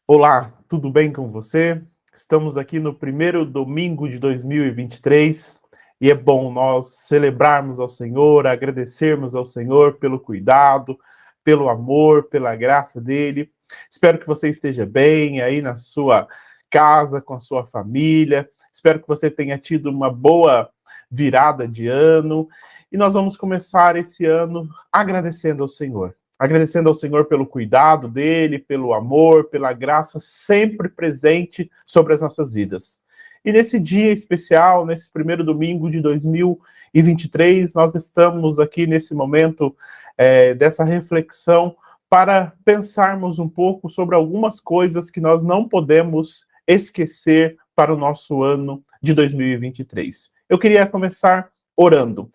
Olá, tudo bem com você? Estamos aqui no primeiro domingo de 2023 e é bom nós celebrarmos ao Senhor, agradecermos ao Senhor pelo cuidado, pelo amor, pela graça dele. Espero que você esteja bem aí na sua casa, com a sua família. Espero que você tenha tido uma boa virada de ano e nós vamos começar esse ano agradecendo ao Senhor. Agradecendo ao Senhor pelo cuidado dele, pelo amor, pela graça sempre presente sobre as nossas vidas. E nesse dia especial, nesse primeiro domingo de 2023, nós estamos aqui nesse momento dessa reflexão para pensarmos um pouco sobre algumas coisas que nós não podemos esquecer para o nosso ano de 2023. Eu queria começar orando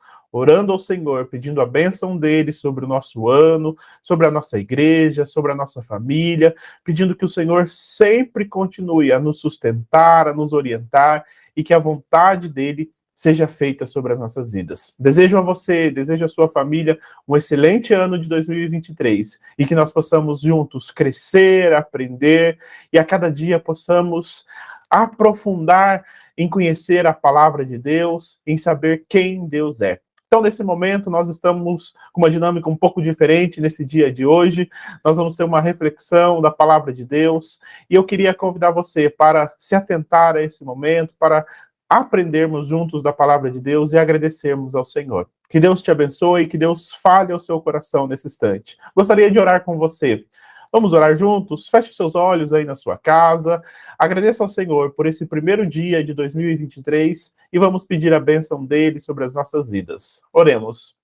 ao Senhor, pedindo a bênção dele sobre o nosso ano, sobre a nossa igreja, sobre a nossa família, pedindo que o Senhor sempre continue a nos sustentar, a nos orientar e que a vontade dele seja feita sobre as nossas vidas. Desejo a você, desejo a sua família um excelente ano de 2023 e que nós possamos juntos crescer, aprender e a cada dia possamos aprofundar em conhecer a palavra de Deus, em saber quem Deus é. Então, nesse momento, nós estamos com uma dinâmica um pouco diferente nesse dia de hoje. Nós vamos ter uma reflexão da palavra de Deus. E eu queria convidar você para se atentar a esse momento, para aprendermos juntos da palavra de Deus e agradecermos ao Senhor. Que Deus te abençoe e que Deus fale ao seu coração nesse instante. Gostaria de orar com você. Vamos orar juntos? Feche seus olhos aí na sua casa. Agradeça ao Senhor por esse primeiro dia de 2023 e vamos pedir a bênção dele sobre as nossas vidas. Oremos.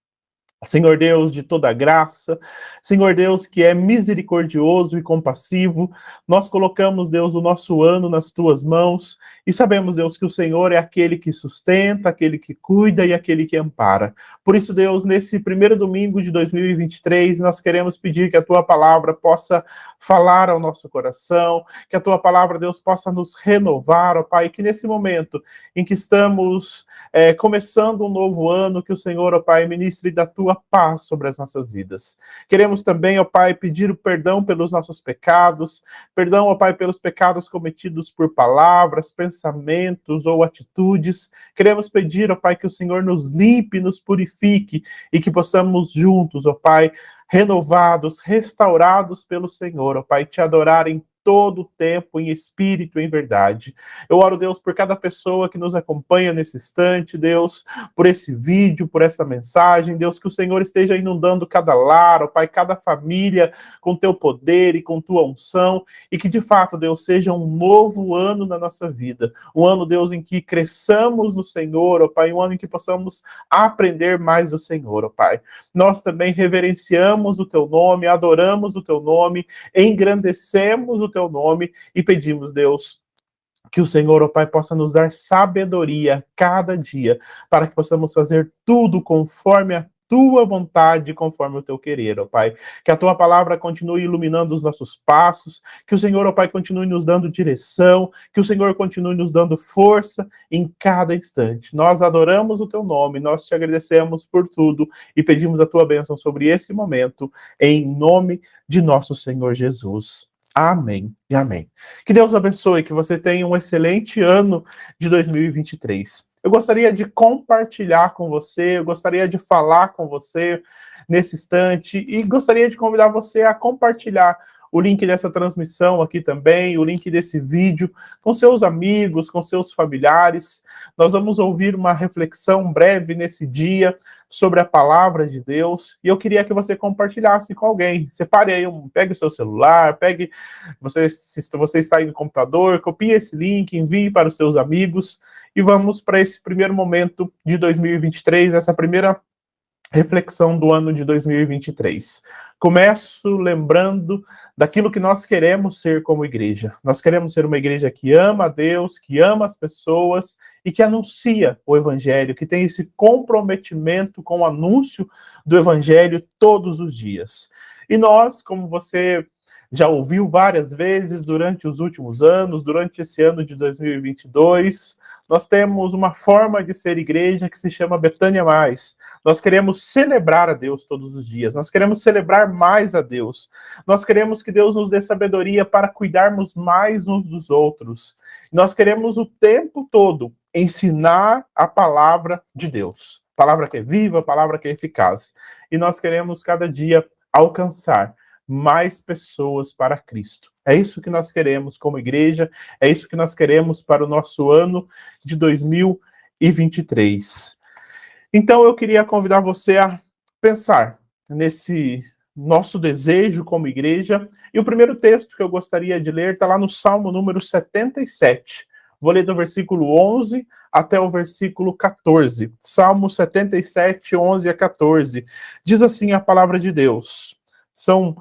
Senhor Deus de toda graça, Senhor Deus que é misericordioso e compassivo, nós colocamos, Deus, o nosso ano nas tuas mãos e sabemos, Deus, que o Senhor é aquele que sustenta, aquele que cuida e aquele que ampara. Por isso, Deus, nesse primeiro domingo de 2023, nós queremos pedir que a tua palavra possa falar ao nosso coração, que a tua palavra, Deus, possa nos renovar, ó Pai, que nesse momento em que estamos começando um novo ano, que o Senhor, ó Pai, ministre da tua paz sobre as nossas vidas. Queremos também, ó Pai, pedir o perdão pelos nossos pecados, perdão, ó Pai, pelos pecados cometidos por palavras, pensamentos ou atitudes. Queremos pedir, ó Pai, que o Senhor nos limpe, nos purifique e que possamos juntos, ó Pai, renovados, restaurados pelo Senhor, ó Pai, te adorar em todo o tempo, em espírito e em verdade. Eu oro, Deus, por cada pessoa que nos acompanha nesse instante, Deus, por esse vídeo, por essa mensagem, Deus, que o Senhor esteja inundando cada lar, ó Pai, cada família, com teu poder e com tua unção, e que de fato, Deus, seja um novo ano na nossa vida, um ano, Deus, em que cresçamos no Senhor, ó Pai, um ano em que possamos aprender mais do Senhor, ó Pai. Nós também reverenciamos o teu nome, adoramos o teu nome, engrandecemos o teu nome e pedimos, Deus, que o Senhor, ó Pai, possa nos dar sabedoria cada dia, para que possamos fazer tudo conforme a tua vontade, conforme o teu querer, ó Pai. Que a tua palavra continue iluminando os nossos passos, que o Senhor, ó Pai, continue nos dando direção, que o Senhor continue nos dando força em cada instante. Nós adoramos o teu nome, nós te agradecemos por tudo e pedimos a tua bênção sobre esse momento, em nome de nosso Senhor Jesus. Amém e amém. Que Deus abençoe, que você tenha um excelente ano de 2023. Eu gostaria de compartilhar com você, eu gostaria de falar com você nesse instante e gostaria de convidar você a compartilhar o link dessa transmissão aqui também, o link desse vídeo com seus amigos, com seus familiares. Nós vamos ouvir uma reflexão breve nesse dia sobre a palavra de Deus, e eu queria que você compartilhasse com alguém. Separe aí, pegue o seu celular, se você está aí no computador, copie esse link, envie para os seus amigos, e vamos para esse primeiro momento de 2023, essa primeira reflexão do ano de 2023. Começo lembrando daquilo que nós queremos ser como igreja. Nós queremos ser uma igreja que ama a Deus, que ama as pessoas e que anuncia o Evangelho, que tem esse comprometimento com o anúncio do Evangelho todos os dias. E nós, como você já ouviu várias vezes durante os últimos anos, durante esse ano de 2022, Nós temos uma forma de ser igreja que se chama Betânia Mais. Nós queremos celebrar a Deus todos os dias. Nós queremos celebrar mais a Deus. Nós queremos que Deus nos dê sabedoria para cuidarmos mais uns dos outros. Nós queremos o tempo todo ensinar a palavra de Deus. Palavra que é viva, palavra que é eficaz. E nós queremos cada dia alcançar mais pessoas para Cristo. É isso que nós queremos como igreja, é isso que nós queremos para o nosso ano de 2023. Então eu queria convidar você a pensar nesse nosso desejo como igreja, e o primeiro texto que eu gostaria de ler está lá no Salmo número 77. Vou ler do versículo 11 até o versículo 14. Salmo 77, 11 a 14. Diz assim a palavra de Deus. São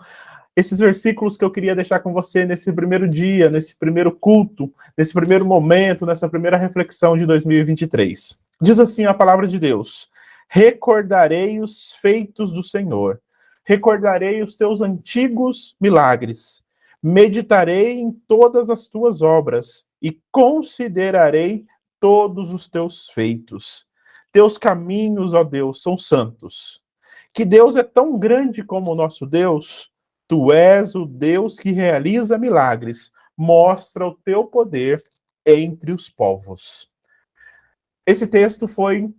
esses versículos que eu queria deixar com você nesse primeiro dia, nesse primeiro culto, nesse primeiro momento, nessa primeira reflexão de 2023. Diz assim a palavra de Deus: recordarei os feitos do Senhor, recordarei os teus antigos milagres, meditarei em todas as tuas obras e considerarei todos os teus feitos. Teus caminhos, ó Deus, são santos. Que Deus é tão grande como o nosso Deus? Tu és o Deus que realiza milagres. Mostra o teu poder entre os povos. Esse texto foi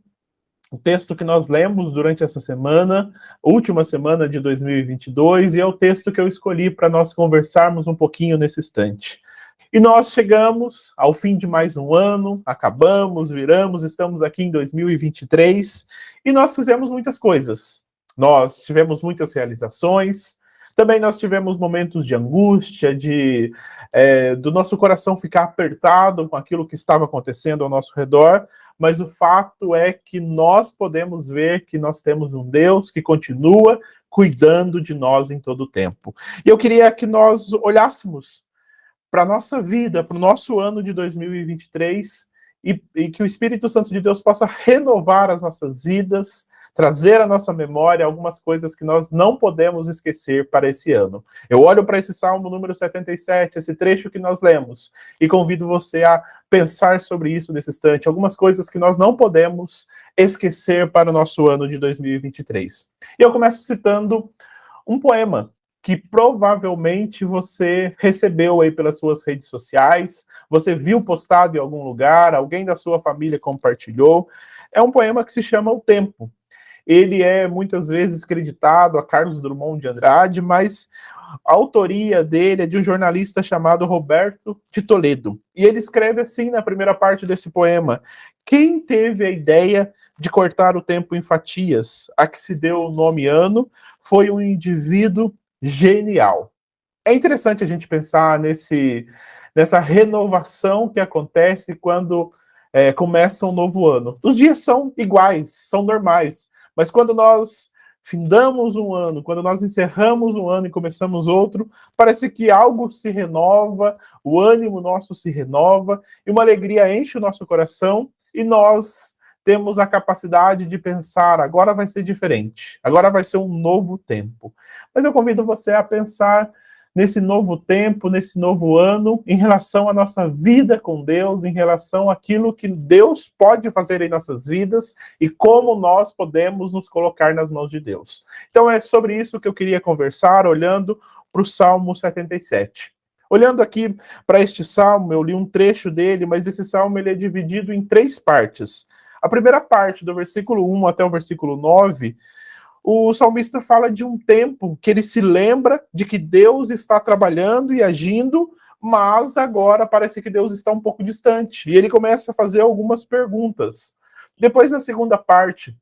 o texto que nós lemos durante essa semana, última semana de 2022, e é o texto que eu escolhi para nós conversarmos um pouquinho nesse instante. E nós chegamos ao fim de mais um ano, acabamos, viramos, estamos aqui em 2023, e nós fizemos muitas coisas. Nós tivemos muitas realizações, também nós tivemos momentos de angústia, do nosso coração ficar apertado com aquilo que estava acontecendo ao nosso redor, mas o fato é que nós podemos ver que nós temos um Deus que continua cuidando de nós em todo o tempo. E eu queria que nós olhássemos para a nossa vida, para o nosso ano de 2023, e que o Espírito Santo de Deus possa renovar as nossas vidas, trazer à nossa memória algumas coisas que nós não podemos esquecer para esse ano. Eu olho para esse Salmo número 77, esse trecho que nós lemos, e convido você a pensar sobre isso nesse instante, algumas coisas que nós não podemos esquecer para o nosso ano de 2023. E eu começo citando um poema que provavelmente você recebeu aí pelas suas redes sociais, você viu postado em algum lugar, alguém da sua família compartilhou. É um poema que se chama O Tempo. Ele é muitas vezes creditado a Carlos Drummond de Andrade, mas a autoria dele é de um jornalista chamado Roberto de Toledo. E ele escreve assim na primeira parte desse poema: quem teve a ideia de cortar o tempo em fatias, a que se deu o nome ano, foi um indivíduo genial. É interessante a gente pensar nessa renovação que acontece quando começa um novo ano. Os dias são iguais, são normais, mas quando nós findamos um ano, quando nós encerramos um ano e começamos outro, parece que algo se renova, o ânimo nosso se renova, e uma alegria enche o nosso coração, e nós temos a capacidade de pensar, agora vai ser diferente, agora vai ser um novo tempo. Mas eu convido você a pensar nesse novo tempo, nesse novo ano, em relação à nossa vida com Deus, em relação àquilo que Deus pode fazer em nossas vidas e como nós podemos nos colocar nas mãos de Deus. Então é sobre isso que eu queria conversar, olhando para o Salmo 77. Olhando aqui para este salmo, eu li um trecho dele, mas esse salmo ele é dividido em 3 partes. A primeira parte, do versículo 1 até o versículo 9, o salmista fala de um tempo que ele se lembra de que Deus está trabalhando e agindo, mas agora parece que Deus está um pouco distante. E ele começa a fazer algumas perguntas. Depois, na segunda parte,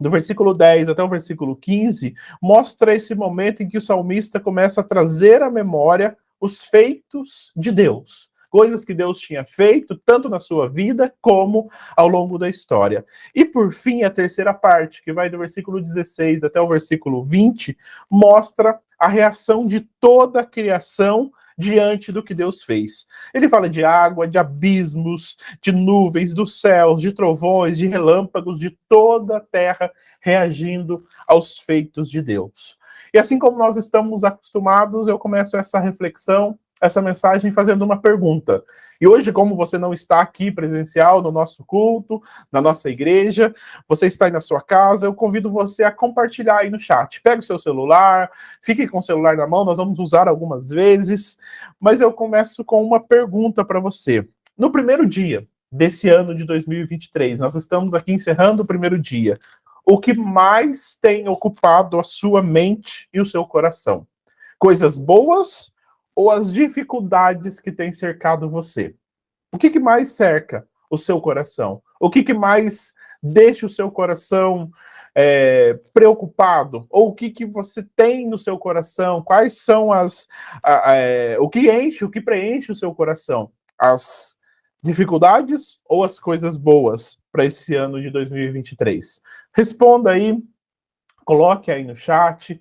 do versículo 10 até o versículo 15, mostra esse momento em que o salmista começa a trazer à memória os feitos de Deus. Coisas que Deus tinha feito, tanto na sua vida, como ao longo da história. E, por fim, a terceira parte, que vai do versículo 16 até o versículo 20, mostra a reação de toda a criação diante do que Deus fez. Ele fala de água, de abismos, de nuvens, dos céus, de trovões, de relâmpagos, de toda a terra reagindo aos feitos de Deus. E assim como nós estamos acostumados, eu começo essa reflexão essa mensagem fazendo uma pergunta. E hoje, como você não está aqui presencial no nosso culto, na nossa igreja, você está aí na sua casa, eu convido você a compartilhar aí no chat. Pega o seu celular, fique com o celular na mão, nós vamos usar algumas vezes, mas eu começo com uma pergunta para você. No primeiro dia desse ano de 2023, nós estamos aqui encerrando o primeiro dia. O que mais tem ocupado a sua mente e o seu coração? Coisas boas ou as dificuldades que têm cercado você? O que mais cerca o seu coração? O que mais deixa o seu coração preocupado? Ou o que você tem no seu coração? Quais são o que enche, o que preenche o seu coração? As dificuldades ou as coisas boas para esse ano de 2023? Responda aí, coloque aí no chat,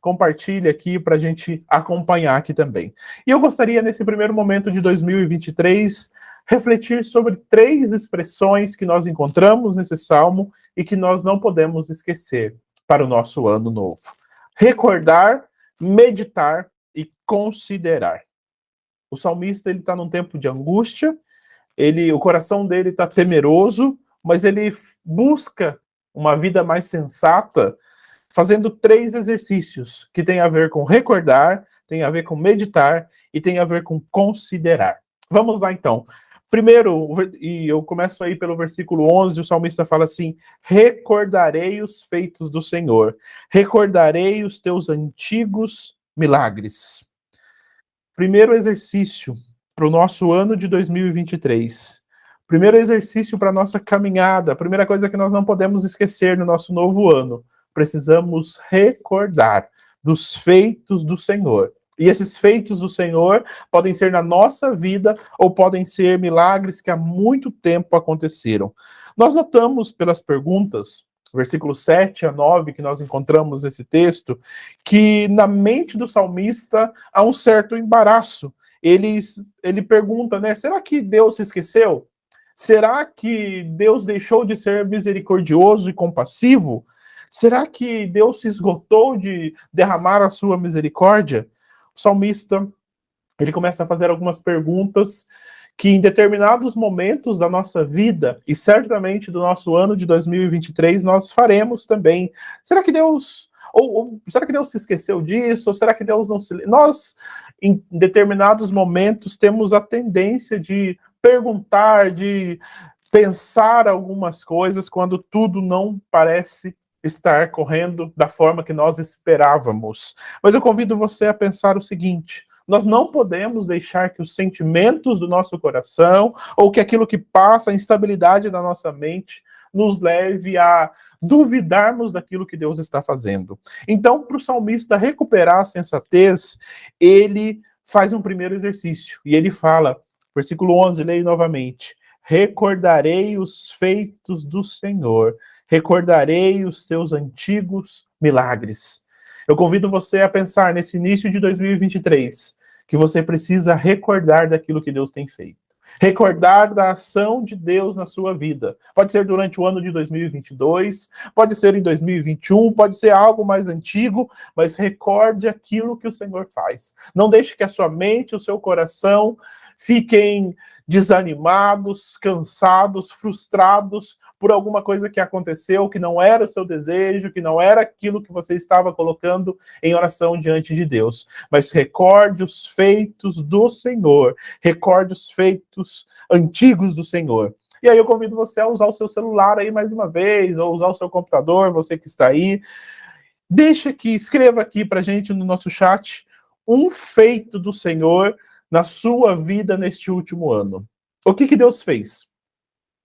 compartilhe aqui para a gente acompanhar aqui também. E eu gostaria, nesse primeiro momento de 2023, refletir sobre 3 expressões que nós encontramos nesse salmo e que nós não podemos esquecer para o nosso ano novo. Recordar, meditar e considerar. O salmista ele está num tempo de angústia, o coração dele está temeroso, mas ele busca uma vida mais sensata, fazendo 3 exercícios que tem a ver com recordar, tem a ver com meditar e tem a ver com considerar. Vamos lá então. Primeiro, e eu começo aí pelo versículo 11, o salmista fala assim: recordarei os feitos do Senhor, recordarei os teus antigos milagres. Primeiro exercício para o nosso ano de 2023. Primeiro exercício para a nossa caminhada. A primeira coisa que nós não podemos esquecer no nosso novo ano. Precisamos recordar dos feitos do Senhor. E esses feitos do Senhor podem ser na nossa vida ou podem ser milagres que há muito tempo aconteceram. Nós notamos pelas perguntas, versículos 7 a 9, que nós encontramos nesse texto, que na mente do salmista há um certo embaraço. Ele pergunta, né, será que Deus se esqueceu? Será que Deus deixou de ser misericordioso e compassivo? Será que Deus se esgotou de derramar a sua misericórdia? O salmista, ele começa a fazer algumas perguntas que em determinados momentos da nossa vida, e certamente do nosso ano de 2023, nós faremos também. Será que Deus... Ou será que Deus se esqueceu disso? Ou será que Deus não se... Nós, em determinados momentos, temos a tendência de perguntar, de pensar algumas coisas quando tudo não parece estar correndo da forma que nós esperávamos. Mas eu convido você a pensar o seguinte: nós não podemos deixar que os sentimentos do nosso coração ou que aquilo que passa, a instabilidade da nossa mente, nos leve a duvidarmos daquilo que Deus está fazendo. Então, para o salmista recuperar a sensatez, ele faz um primeiro exercício. E ele fala, versículo 11, leio novamente: recordarei os feitos do Senhor, recordarei os teus antigos milagres. Eu convido você a pensar nesse início de 2023, que você precisa recordar daquilo que Deus tem feito. Recordar da ação de Deus na sua vida. Pode ser durante o ano de 2022, pode ser em 2021, pode ser algo mais antigo, mas recorde aquilo que o Senhor faz. Não deixe que a sua mente, o seu coração fiquem desanimados, cansados, frustrados por alguma coisa que aconteceu, que não era o seu desejo, que não era aquilo que você estava colocando em oração diante de Deus. Mas recorde os feitos do Senhor, recorde os feitos antigos do Senhor. E aí eu convido você a usar o seu celular aí mais uma vez, ou usar o seu computador, você que está aí. Deixa aqui, escreva aqui pra gente no nosso chat um feito do Senhor na sua vida neste último ano. O que Deus fez?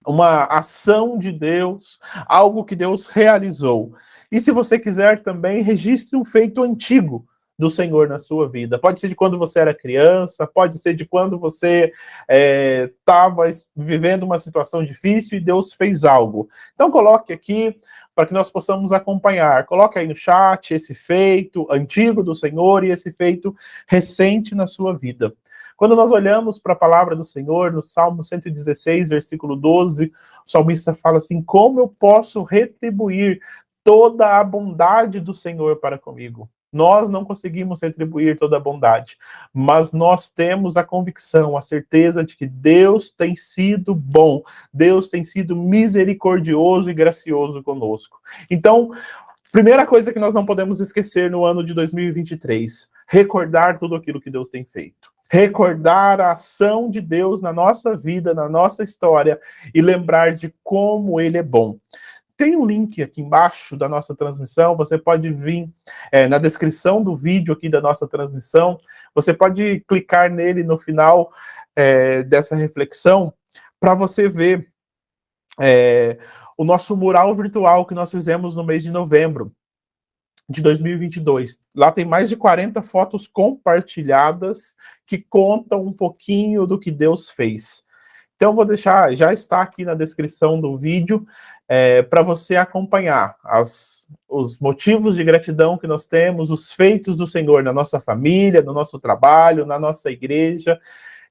Uma ação de Deus, algo que Deus realizou. E se você quiser também, registre um feito antigo do Senhor na sua vida. Pode ser de quando você era criança, pode ser de quando você estava vivendo uma situação difícil e Deus fez algo. Então coloque aqui para que nós possamos acompanhar. Coloque aí no chat esse feito antigo do Senhor e esse feito recente na sua vida. Quando nós olhamos para a palavra do Senhor, no Salmo 116, versículo 12, o salmista fala assim: como eu posso retribuir toda a bondade do Senhor para comigo? Nós não conseguimos retribuir toda a bondade, mas nós temos a convicção, a certeza de que Deus tem sido bom, Deus tem sido misericordioso e gracioso conosco. Então, primeira coisa que nós não podemos esquecer no ano de 2023, recordar tudo aquilo que Deus tem feito. Recordar a ação de Deus na nossa vida, na nossa história, e lembrar de como Ele é bom. Tem um link aqui embaixo da nossa transmissão, você pode vir na descrição do vídeo aqui da nossa transmissão, você pode clicar nele no final dessa reflexão, para você ver o nosso mural virtual que nós fizemos no mês de novembro de 2022. Lá tem mais de 40 fotos compartilhadas que contam um pouquinho do que Deus fez. Então, eu vou deixar, já está aqui na descrição do vídeo, para você acompanhar os motivos de gratidão que nós temos, os feitos do Senhor na nossa família, no nosso trabalho, na nossa igreja.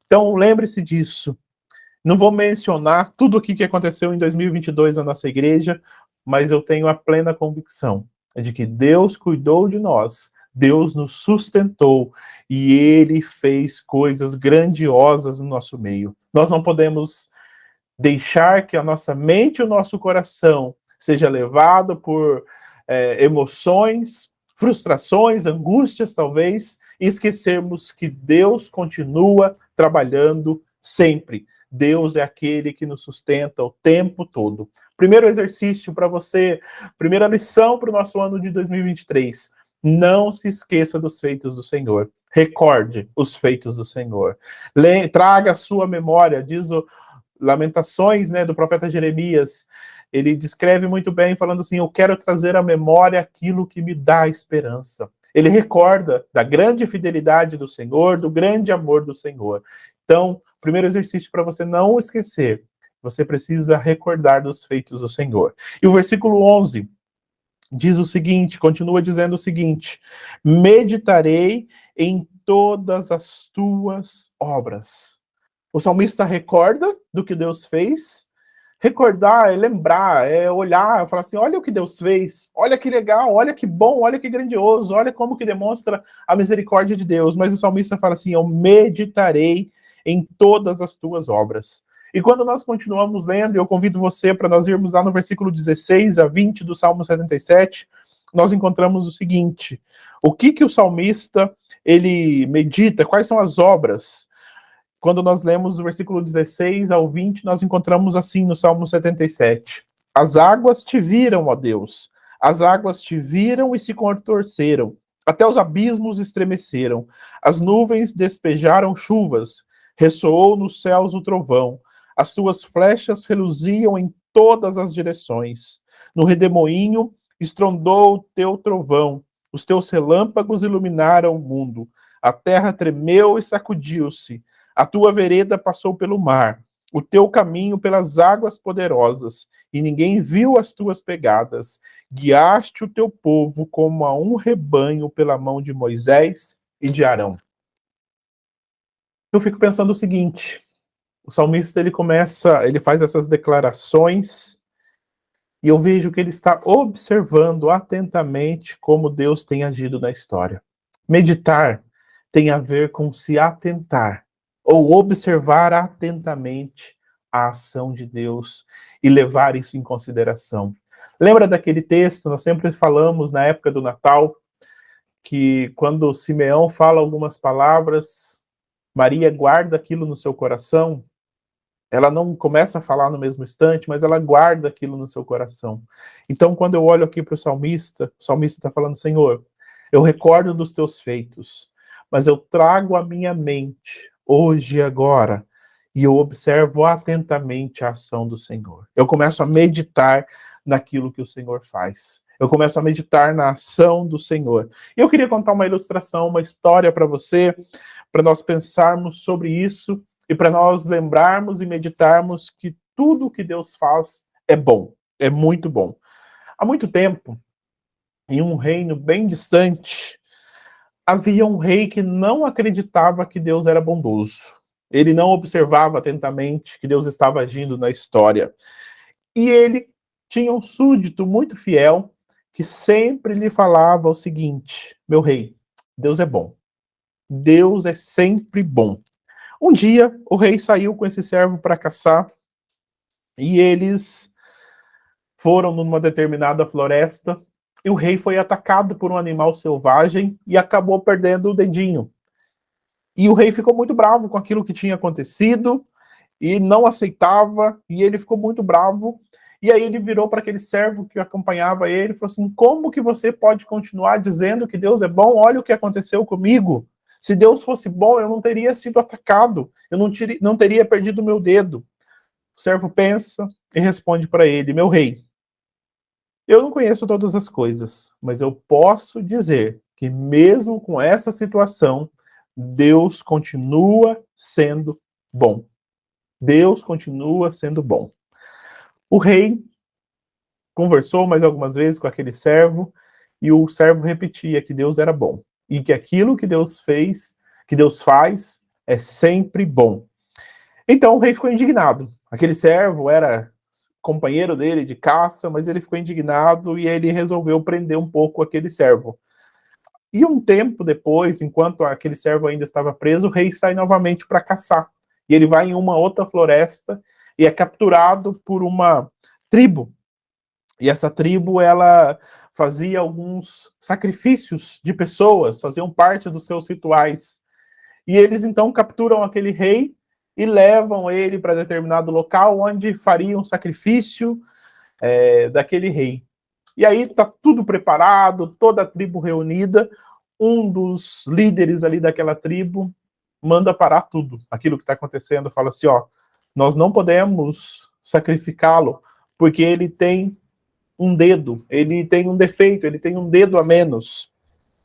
Então, lembre-se disso. Não vou mencionar tudo o que aconteceu em 2022 na nossa igreja, mas eu tenho a plena convicção de que Deus cuidou de nós, Deus nos sustentou e Ele fez coisas grandiosas no nosso meio. Nós não podemos deixar que a nossa mente e o nosso coração seja levado por emoções, frustrações, angústias talvez, e esquecermos que Deus continua trabalhando sempre. Deus é aquele que nos sustenta o tempo todo. Primeiro exercício para você, primeira lição para o nosso ano de 2023. Não se esqueça dos feitos do Senhor. Recorde os feitos do Senhor. Traga a sua memória, diz o Lamentações, do profeta Jeremias. Ele descreve muito bem, falando assim, eu quero trazer à memória aquilo que me dá esperança. Ele recorda da grande fidelidade do Senhor, do grande amor do Senhor. Então, primeiro exercício para você não esquecer, você precisa recordar dos feitos do Senhor. E o versículo 11 diz o seguinte, continua dizendo o seguinte, meditarei em todas as tuas obras. O salmista recorda do que Deus fez. Recordar é lembrar, é olhar, falar assim, olha o que Deus fez, olha que legal, olha que bom, olha que grandioso, olha como que demonstra a misericórdia de Deus. Mas o salmista fala assim, eu meditarei em todas as tuas obras. E quando nós continuamos lendo, eu convido você para nós irmos lá no versículo 16 a 20 do Salmo 77, nós encontramos o seguinte, o que o salmista, ele medita, quais são as obras? Quando nós lemos do versículo 16 ao 20, nós encontramos assim no Salmo 77. As águas te viram, ó Deus. As águas te viram e se contorceram. Até os abismos estremeceram. As nuvens despejaram chuvas. Ressoou nos céus o trovão. As tuas flechas reluziam em todas as direções. No redemoinho estrondou o teu trovão. Os teus relâmpagos iluminaram o mundo. A terra tremeu e sacudiu-se. A tua vereda passou pelo mar, o teu caminho pelas águas poderosas, e ninguém viu as tuas pegadas. Guiaste o teu povo como a um rebanho pela mão de Moisés e de Arão. Eu fico pensando o seguinte, o salmista ele faz essas declarações, e eu vejo que ele está observando atentamente como Deus tem agido na história. Meditar tem a ver com se atentar, ou observar atentamente a ação de Deus e levar isso em consideração. Lembra daquele texto, nós sempre falamos na época do Natal, que quando Simeão fala algumas palavras, Maria guarda aquilo no seu coração, ela não começa a falar no mesmo instante, mas ela guarda aquilo no seu coração. Então, quando eu olho aqui para o salmista está falando, Senhor, eu recordo dos teus feitos, mas eu trago à minha mente, hoje e agora, e eu observo atentamente a ação do Senhor. Eu começo a meditar naquilo que o Senhor faz. Eu começo a meditar na ação do Senhor. E eu queria contar uma ilustração, uma história para você, para nós pensarmos sobre isso, e para nós lembrarmos e meditarmos que tudo que Deus faz é bom, é muito bom. Há muito tempo, em um reino bem distante, havia um rei que não acreditava que Deus era bondoso. Ele não observava atentamente que Deus estava agindo na história. E ele tinha um súdito muito fiel que sempre lhe falava o seguinte: meu rei, Deus é bom. Deus é sempre bom. Um dia, o rei saiu com esse servo para caçar e eles foram numa determinada floresta e o rei foi atacado por um animal selvagem e acabou perdendo o dedinho. E o rei ficou muito bravo com aquilo que tinha acontecido e não aceitava, e ele ficou muito bravo. E aí ele virou para aquele servo que acompanhava ele e falou assim: como que você pode continuar dizendo que Deus é bom? Olha o que aconteceu comigo. Se Deus fosse bom, eu não teria sido atacado, eu não teria perdido o meu dedo. O servo pensa e responde para ele: meu rei, eu não conheço todas as coisas, mas eu posso dizer que mesmo com essa situação, Deus continua sendo bom. Deus continua sendo bom. O rei conversou mais algumas vezes com aquele servo e o servo repetia que Deus era bom e que aquilo que Deus fez, que Deus faz, é sempre bom. Então o rei ficou indignado. Aquele servo era companheiro dele de caça, mas ele ficou indignado e ele resolveu prender um pouco aquele servo. E um tempo depois, enquanto aquele servo ainda estava preso, o rei sai novamente para caçar. E ele vai em uma outra floresta e é capturado por uma tribo. E essa tribo, ela fazia alguns sacrifícios de pessoas, faziam parte dos seus rituais. E eles então capturam aquele rei e levam ele para determinado local onde fariam sacrifício daquele rei. E aí está tudo preparado, toda a tribo reunida. Um dos líderes ali daquela tribo manda parar tudo, aquilo que está acontecendo, fala assim: ó, nós não podemos sacrificá-lo, porque ele tem um dedo, ele tem um defeito, ele tem um dedo a menos.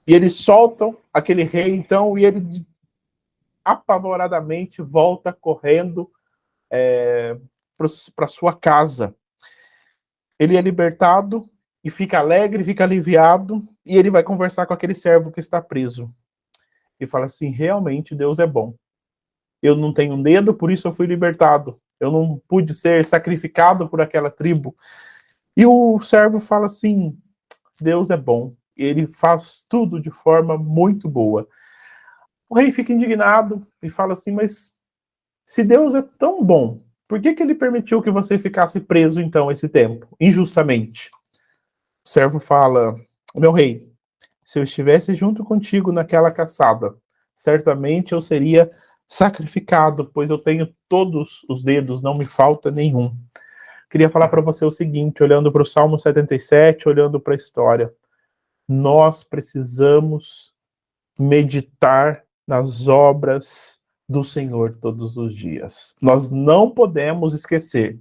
E eles soltam aquele rei, então, e ele apavoradamente volta correndo para sua casa. Ele é libertado e fica alegre, fica aliviado, e ele vai conversar com aquele servo que está preso. E fala assim: realmente Deus é bom. Eu não tenho um dedo, por isso eu fui libertado. Eu não pude ser sacrificado por aquela tribo. E o servo fala assim: Deus é bom. Ele faz tudo de forma muito boa. O rei fica indignado e fala assim: mas se Deus é tão bom, por que ele permitiu que você ficasse preso então esse tempo, injustamente? O servo fala: meu rei, se eu estivesse junto contigo naquela caçada, certamente eu seria sacrificado, pois eu tenho todos os dedos, não me falta nenhum. Queria falar para você o seguinte, olhando para o Salmo 77, olhando para a história. Nós precisamos meditar nas obras do Senhor todos os dias. Nós não podemos esquecer,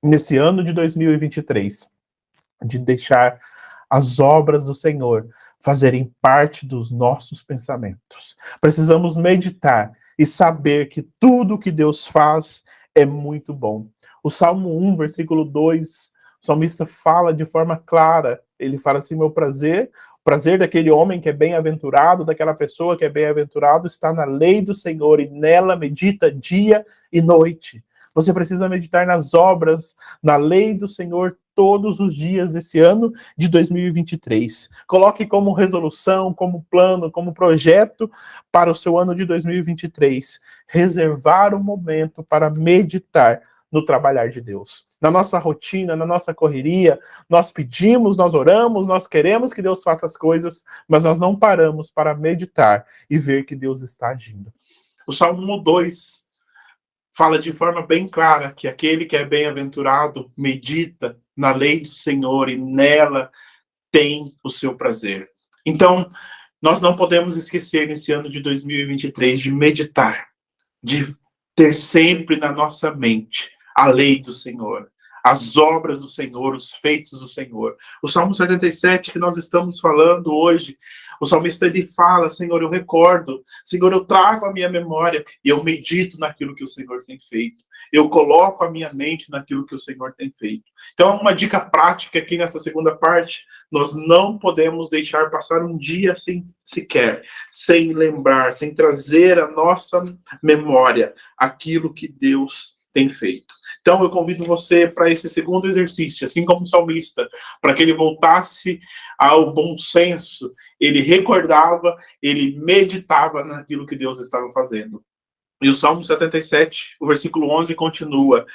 nesse ano de 2023, de deixar as obras do Senhor fazerem parte dos nossos pensamentos. Precisamos meditar e saber que tudo que Deus faz é muito bom. O Salmo 1, versículo 2, o salmista fala de forma clara. Ele fala assim: meu prazer, o prazer daquele homem que é bem-aventurado, daquela pessoa que é bem-aventurado, está na lei do Senhor e nela medita dia e noite. Você precisa meditar nas obras, na lei do Senhor todos os dias desse ano de 2023. Coloque como resolução, como plano, como projeto para o seu ano de 2023. Reservar um momento para meditar no trabalhar de Deus. Na nossa rotina, na nossa correria, nós pedimos, nós oramos, nós queremos que Deus faça as coisas, mas nós não paramos para meditar e ver que Deus está agindo. O Salmo 2 fala de forma bem clara que aquele que é bem-aventurado medita na lei do Senhor e nela tem o seu prazer. Então, nós não podemos esquecer nesse ano de 2023 de meditar, de ter sempre na nossa mente a lei do Senhor, as obras do Senhor, os feitos do Senhor. O Salmo 77 que nós estamos falando hoje, o salmista ele fala: Senhor, eu recordo, Senhor, eu trago a minha memória e eu medito naquilo que o Senhor tem feito. Eu coloco a minha mente naquilo que o Senhor tem feito. Então, uma dica prática aqui nessa segunda parte: nós não podemos deixar passar um dia sem lembrar, sem trazer à nossa memória aquilo que Deus tem feito. Então eu convido você para esse segundo exercício, assim como o salmista, para que ele voltasse ao bom senso, ele recordava, ele meditava naquilo que Deus estava fazendo. E o Salmo 77, o versículo 11 continua: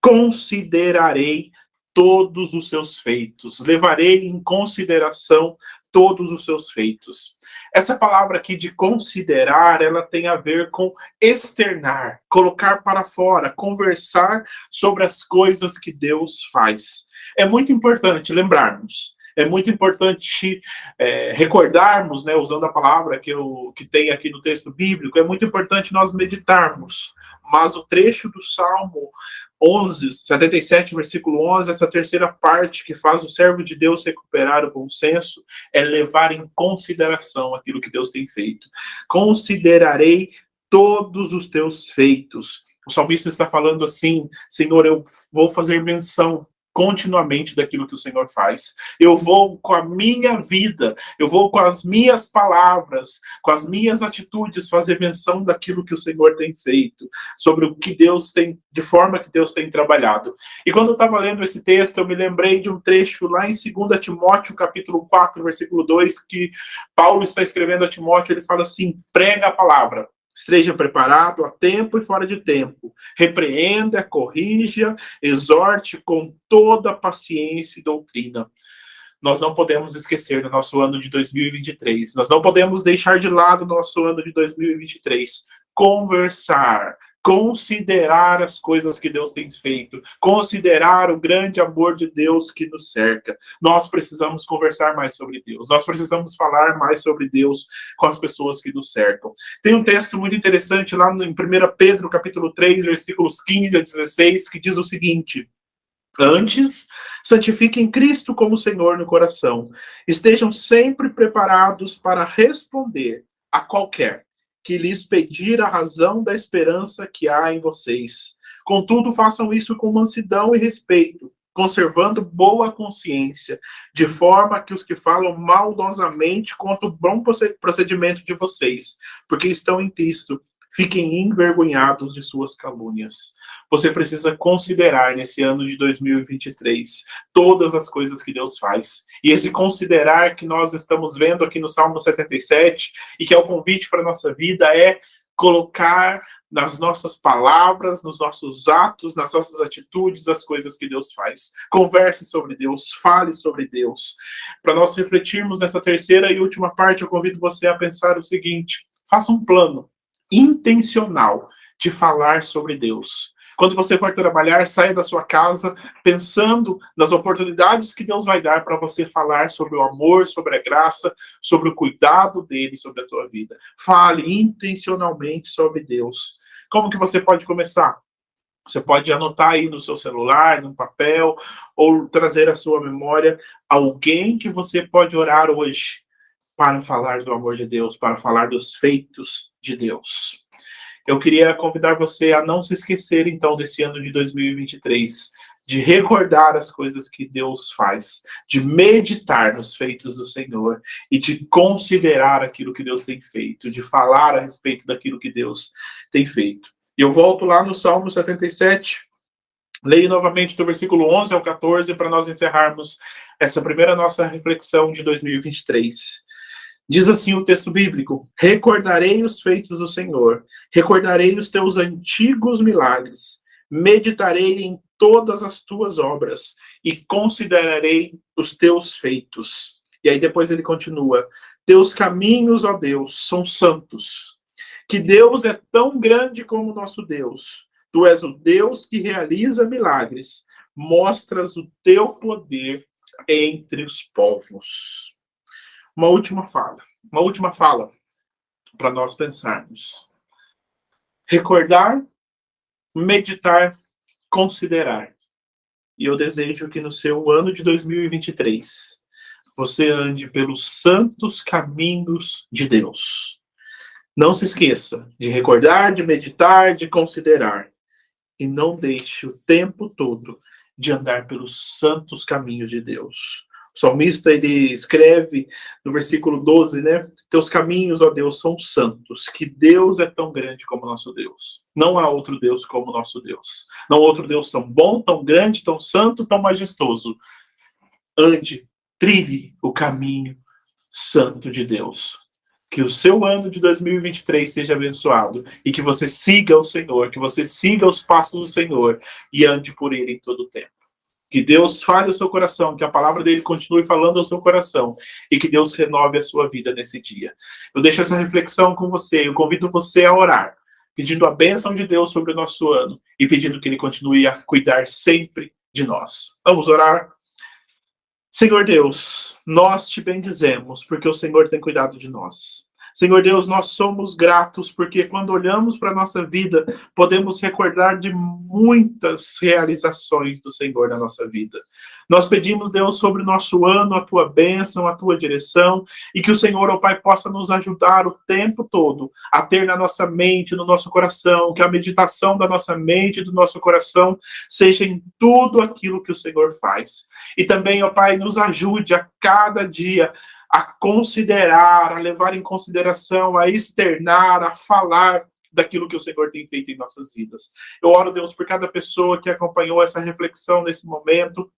considerarei todos os seus feitos, levarei em consideração todos os seus feitos. Essa palavra aqui de considerar, ela tem a ver com externar, colocar para fora, conversar sobre as coisas que Deus faz. É muito importante lembrarmos, é muito importante recordarmos, né, usando a palavra que tem aqui no texto bíblico, é muito importante nós meditarmos. Mas o trecho do Salmo 77, versículo 11, essa terceira parte que faz o servo de Deus recuperar o bom senso, é levar em consideração aquilo que Deus tem feito. Considerarei todos os teus feitos. O salmista está falando assim: Senhor, eu vou fazer menção continuamente daquilo que o Senhor faz. Eu vou com a minha vida, eu vou com as minhas palavras, com as minhas atitudes fazer menção daquilo que o Senhor tem feito, sobre o que Deus tem, de forma que Deus tem trabalhado. E quando eu estava lendo esse texto, eu me lembrei de um trecho lá em 2 Timóteo, capítulo 4, versículo 2, que Paulo está escrevendo a Timóteo, ele fala assim: prega a palavra. Esteja preparado a tempo e fora de tempo. Repreenda, corrija, exorte com toda paciência e doutrina. Nós não podemos esquecer do nosso ano de 2023. Nós não podemos deixar de lado o nosso ano de 2023. Conversar, considerar as coisas que Deus tem feito, considerar o grande amor de Deus que nos cerca. Nós precisamos conversar mais sobre Deus, nós precisamos falar mais sobre Deus com as pessoas que nos cercam. Tem um texto muito interessante lá em 1 Pedro, capítulo 3, versículos 15 a 16, que diz o seguinte: antes, santifiquem Cristo como Senhor no coração. Estejam sempre preparados para responder a qualquer que lhes pedir a razão da esperança que há em vocês. Contudo, façam isso com mansidão e respeito, conservando boa consciência, de forma que os que falam maldosamente contra o bom procedimento de vocês, porque estão em Cristo, fiquem envergonhados de suas calúnias. Você precisa considerar nesse ano de 2023 todas as coisas que Deus faz. E esse considerar que nós estamos vendo aqui no Salmo 77 e que é o convite para a nossa vida é colocar nas nossas palavras, nos nossos atos, nas nossas atitudes, as coisas que Deus faz. Converse sobre Deus, fale sobre Deus. Para nós refletirmos nessa terceira e última parte, eu convido você a pensar o seguinte: faça um plano intencional de falar sobre Deus. Quando você for trabalhar, saia da sua casa pensando nas oportunidades que Deus vai dar para você falar sobre o amor, sobre a graça, sobre o cuidado dele sobre a tua vida. Fale intencionalmente sobre Deus. Como que você pode começar? Você pode anotar aí no seu celular, no papel, ou trazer à sua memória alguém que você pode orar hoje para falar do amor de Deus, para falar dos feitos de Deus. Eu queria convidar você a não se esquecer, então, desse ano de 2023, de recordar as coisas que Deus faz, de meditar nos feitos do Senhor e de considerar aquilo que Deus tem feito, de falar a respeito daquilo que Deus tem feito. E eu volto lá no Salmo 77, leio novamente do versículo 11 ao 14 para nós encerrarmos essa primeira nossa reflexão de 2023. Diz assim o texto bíblico: recordarei os feitos do Senhor, recordarei os teus antigos milagres, meditarei em todas as tuas obras e considerarei os teus feitos. E aí depois ele continua: teus caminhos, ó Deus, são santos. Que Deus é tão grande como o nosso Deus. Tu és o Deus que realiza milagres, mostras o teu poder entre os povos. Uma última fala para nós pensarmos. Recordar, meditar, considerar. E eu desejo que no seu ano de 2023 você ande pelos santos caminhos de Deus. Não se esqueça de recordar, de meditar, de considerar. E não deixe o tempo todo de andar pelos santos caminhos de Deus. O salmista, ele escreve no versículo 12, né? Teus caminhos, ó Deus, são santos, que Deus é tão grande como nosso Deus. Não há outro Deus como nosso Deus. Não há outro Deus tão bom, tão grande, tão santo, tão majestoso. Ande, trilhe o caminho santo de Deus. Que o seu ano de 2023 seja abençoado e que você siga o Senhor, que você siga os passos do Senhor e ande por ele em todo o tempo. Que Deus fale ao seu coração, que a palavra dele continue falando ao seu coração e que Deus renove a sua vida nesse dia. Eu deixo essa reflexão com você, eu convido você a orar, pedindo a bênção de Deus sobre o nosso ano e pedindo que ele continue a cuidar sempre de nós. Vamos orar? Senhor Deus, nós te bendizemos porque o Senhor tem cuidado de nós. Senhor Deus, nós somos gratos porque quando olhamos para a nossa vida, podemos recordar de muitas realizações do Senhor na nossa vida. Nós pedimos, Deus, sobre o nosso ano, a tua bênção, a tua direção, e que o Senhor, ó Pai, possa nos ajudar o tempo todo a ter na nossa mente, no nosso coração, que a meditação da nossa mente e do nosso coração seja em tudo aquilo que o Senhor faz. E também, ó Pai, nos ajude a cada dia a considerar, a levar em consideração, a externar, a falar daquilo que o Senhor tem feito em nossas vidas. Eu oro, Deus, por cada pessoa que acompanhou essa reflexão nesse momento,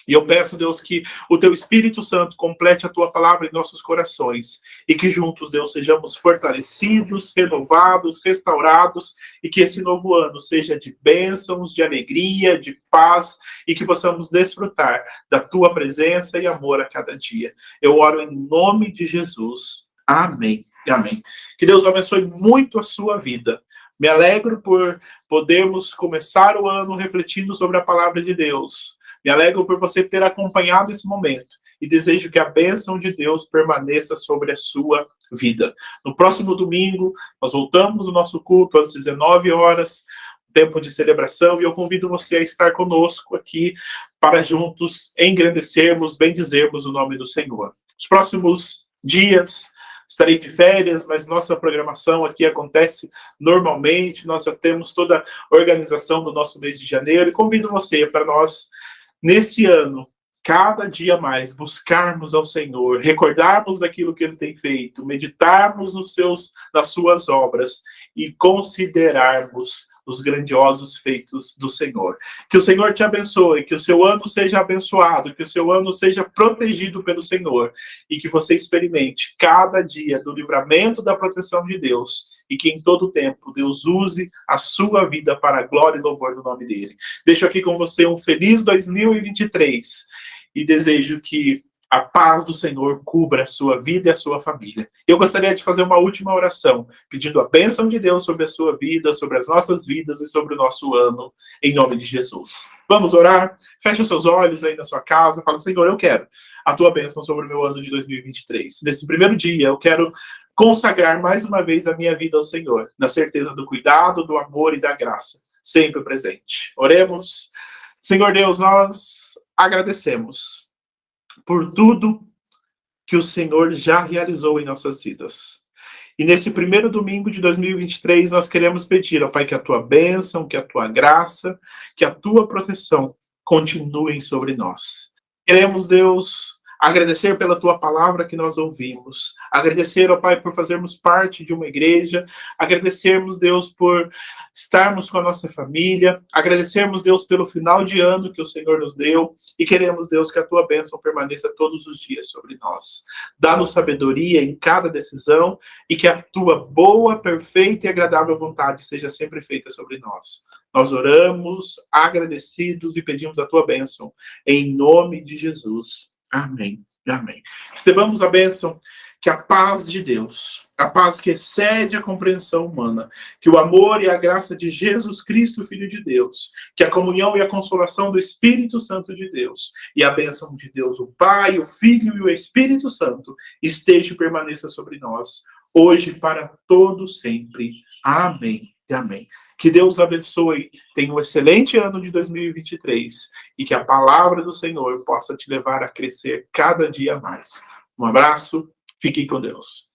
e eu peço, Deus, que o teu Espírito Santo complete a tua palavra em nossos corações e que juntos, Deus, sejamos fortalecidos, renovados, restaurados e que esse novo ano seja de bênçãos, de alegria, de paz e que possamos desfrutar da tua presença e amor a cada dia. Eu oro em nome de Jesus. Amém. Amém. Que Deus abençoe muito a sua vida. Me alegro por podermos começar o ano refletindo sobre a palavra de Deus. Me alegro por você ter acompanhado esse momento e desejo que a bênção de Deus permaneça sobre a sua vida. No próximo domingo, nós voltamos o nosso culto às 19 horas, tempo de celebração, e eu convido você a estar conosco aqui para juntos engrandecermos, bendizermos o nome do Senhor. Os próximos dias estarei de férias, mas nossa programação aqui acontece normalmente, nós já temos toda a organização do nosso mês de janeiro e convido você para nós nesse ano, cada dia mais, buscarmos ao Senhor, recordarmos daquilo que Ele tem feito, meditarmos nas suas obras e considerarmos os grandiosos feitos do Senhor. Que o Senhor te abençoe, que o seu ano seja abençoado, que o seu ano seja protegido pelo Senhor e que você experimente cada dia do livramento da proteção de Deus e que em todo tempo Deus use a sua vida para a glória e louvor do nome dele. Deixo aqui com você um feliz 2023 e desejo que a paz do Senhor cubra a sua vida e a sua família. Eu gostaria de fazer uma última oração, pedindo a bênção de Deus sobre a sua vida, sobre as nossas vidas e sobre o nosso ano, em nome de Jesus. Vamos orar? Feche os seus olhos aí na sua casa, fala, Senhor, eu quero a tua bênção sobre o meu ano de 2023. Nesse primeiro dia, eu quero consagrar mais uma vez a minha vida ao Senhor, na certeza do cuidado, do amor e da graça, sempre presente. Oremos. Senhor Deus, nós agradecemos por tudo que o Senhor já realizou em nossas vidas. E nesse primeiro domingo de 2023, nós queremos pedir, ó Pai, que a tua bênção, que a tua graça, que a tua proteção continuem sobre nós. Queremos, Deus, agradecer pela tua palavra que nós ouvimos. Agradecer, ó Pai, por fazermos parte de uma igreja. Agradecermos, Deus, por estarmos com a nossa família. Agradecermos, Deus, pelo final de ano que o Senhor nos deu. E queremos, Deus, que a tua bênção permaneça todos os dias sobre nós. Dá-nos sabedoria em cada decisão e que a tua boa, perfeita e agradável vontade seja sempre feita sobre nós. Nós oramos, agradecidos e pedimos a tua bênção. Em nome de Jesus. Amém. Amém. Recebamos a bênção, que a paz de Deus, a paz que excede a compreensão humana, que o amor e a graça de Jesus Cristo, Filho de Deus, que a comunhão e a consolação do Espírito Santo de Deus e a bênção de Deus, o Pai, o Filho e o Espírito Santo, esteja e permaneça sobre nós, hoje e para todo sempre. Amém. Amém. Que Deus abençoe, tenha um excelente ano de 2023 e que a palavra do Senhor possa te levar a crescer cada dia mais. Um abraço, fiquem com Deus.